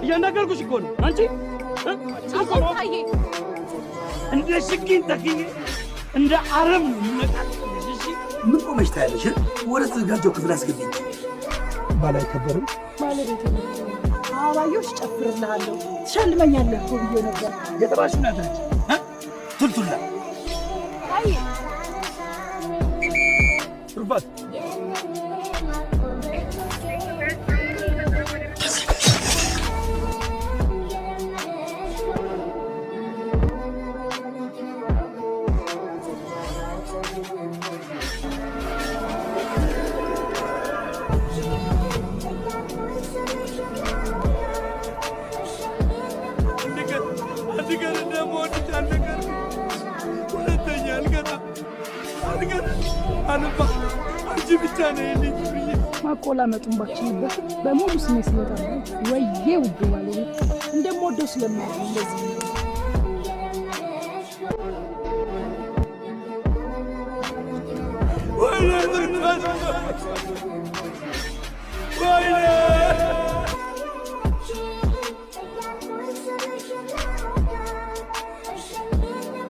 እያናገርኩሽ እኮ ነው አንቺ አቆጣዬ እንደ ሽኪን ተክዬ እንደ አረም ነቃቅልሽ እሺ ምን ቆመሽ ታያለሽ ወደ ተዘጋጀው ክፍል አስገቢኝ ባላይ ከበርም ባለቤቴ አባዮሽ ጨፍርልሃለሁ ትሸልመኛለህ ብዬ ነበር የተባሽ ናታች ቱልቱላ አይ ሩባት ማቆላመጡን ባችንበት በሙሉ ስሜት ስለታለ ወይዬ ውድ ባለቤት እንደምወደው ስለማውቅ እንደዚህ ወይኔ